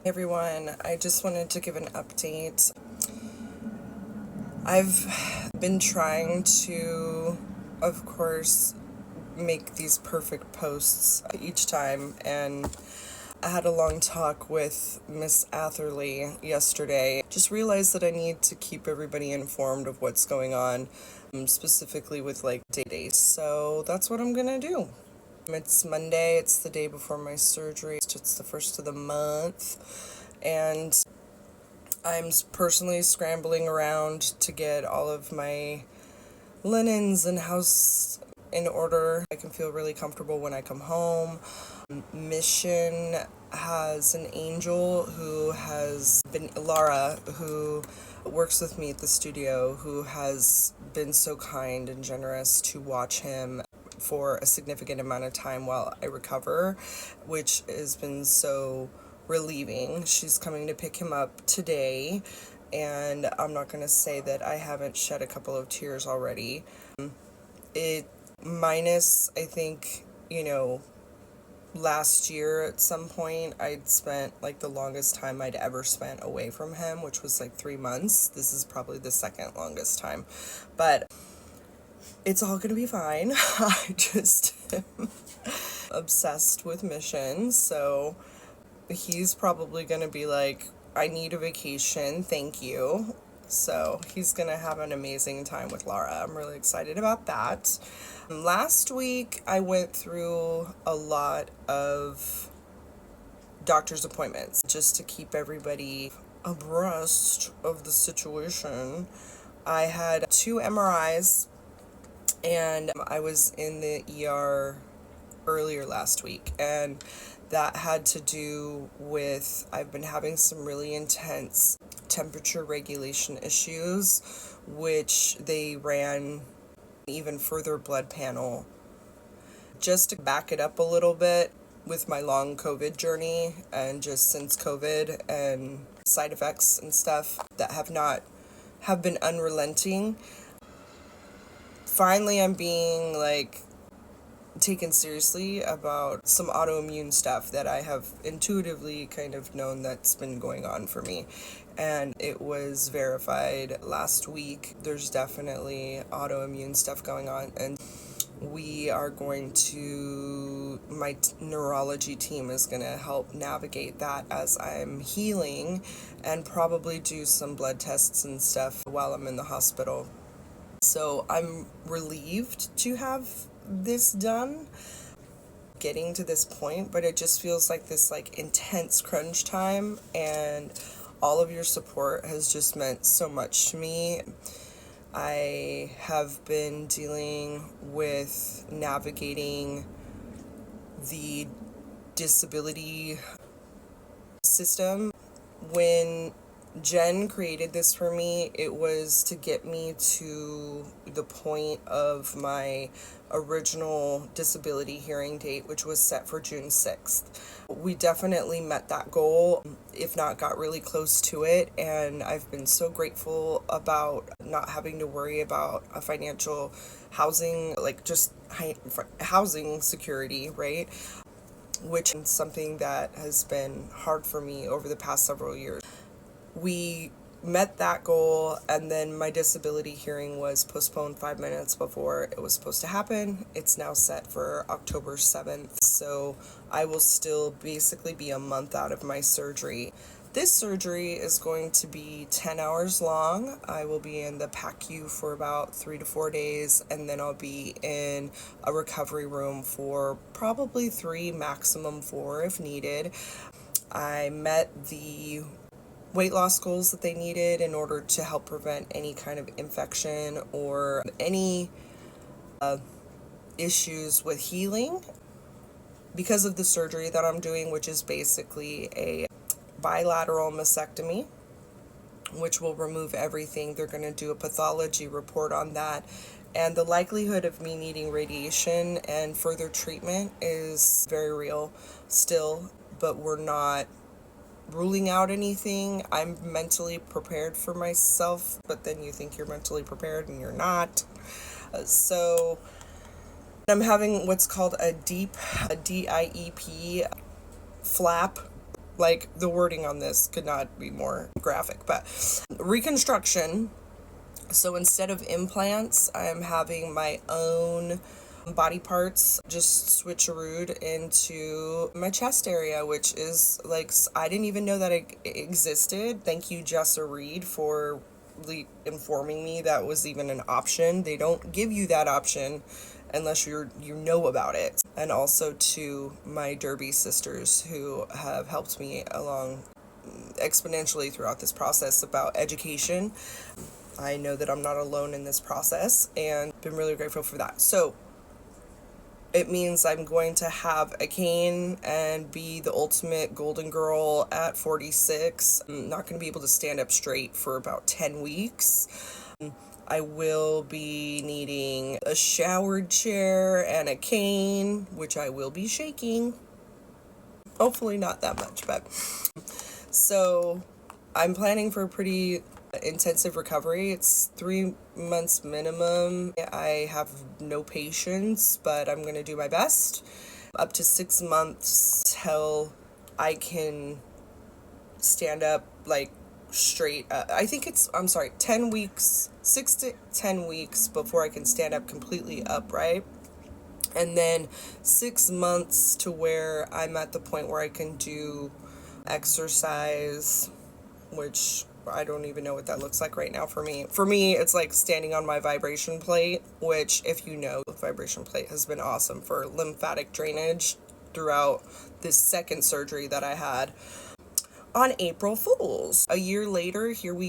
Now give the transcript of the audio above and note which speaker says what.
Speaker 1: Everyone, I just wanted to give an update. I've been trying to, of course, make these perfect posts each time, and I had a long talk with Miss Atherley yesterday. Just realized that I need to keep everybody informed of what's going on, specifically with dates. So that's what I'm gonna do. It's Monday, it's the day before my surgery, it's the first of the month, and I'm personally scrambling around to get all of my linens and house in order. I can feel really comfortable when I come home. Mission has an angel who has been Laura, who works with me at the studio, who has been so kind and generous to watch him for a significant amount of time while I recover, which has been so relieving. She's coming to pick him up today, and I'm not going to say that I haven't shed a couple of tears already. It minus, I think, last year at some point I'd spent the longest time I'd ever spent away from him, which was 3 months. This is probably the second longest time, but it's all gonna be fine. I just am obsessed with Mission, so he's probably gonna be I need a vacation, thank you. So he's gonna have an amazing time with Laura. I'm really excited about that. Last week I went through a lot of doctor's appointments just to keep everybody abreast of the situation. I had 2 MRIs, and I was in the ER earlier last week, and that had to do with I've been having some really intense temperature regulation issues, which they ran even further blood panel. Just to back it up a little bit, with my long COVID journey and just since COVID and side effects and stuff that have been unrelenting, finally I'm being taken seriously about some autoimmune stuff that I have intuitively kind of known that's been going on for me. And it was verified last week. There's definitely autoimmune stuff going on, and we are going to, my neurology team is going to help navigate that as I'm healing, and probably do some blood tests and stuff while I'm in the hospital. So I'm relieved to have this done, getting to this point, but it just feels like this intense crunch time, and all of your support has just meant so much to me. I have been dealing with navigating the disability system. When Jen created this for me, it was to get me to the point of my original disability hearing date, which was set for June 6th. We definitely met that goal, if not got really close to it, and I've been so grateful about not having to worry about a financial housing, housing security, right? Which is something that has been hard for me over the past several years. We met that goal, and then my disability hearing was postponed 5 minutes before it was supposed to happen. It's now set for October 7th, so I will still basically be a month out of my surgery. This surgery is going to be 10 hours long. I will be in the PACU for about 3 to 4 days, and then I'll be in a recovery room for probably 3, maximum 4 if needed. I met the weight loss goals that they needed in order to help prevent any kind of infection or any issues with healing because of the surgery that I'm doing, which is basically a bilateral mastectomy, which will remove everything. They're going to do a pathology report on that, and the likelihood of me needing radiation and further treatment is very real still, but we're not ruling out anything. I'm mentally prepared for myself, but then you think you're mentally prepared and you're not. So I'm having what's called a DIEP flap Like, the wording on this could not be more graphic, but reconstruction. So instead of implants, I'm having my own body parts just switcherooed into my chest area, which is like, I didn't even know that it existed. Thank you, Jessa Reed, for informing me that was even an option. They don't give you that option unless you know about it. And also to my Derby sisters who have helped me along exponentially throughout this process about education. I know that I'm not alone in this process and been really grateful for that. So it means I'm going to have a cane and be the ultimate golden girl at 46. I'm not going to be able to stand up straight for about 10 weeks. I will be needing a showered chair and a cane, which I will be shaking. Hopefully not that much, but so I'm planning for a pretty intensive recovery. It's 3 months minimum. I have no patience, but I'm going to do my best. Up to 6 months till I can stand up like straight. I'm sorry, 10 weeks, 6 to 10 weeks before I can stand up completely upright. And then 6 months to where I'm at the point where I can do exercise, which I don't even know what that looks like right now for me. For me, it's like standing on my vibration plate, which, if you know, the vibration plate has been awesome for lymphatic drainage throughout this second surgery that I had on April Fools. A year later, here we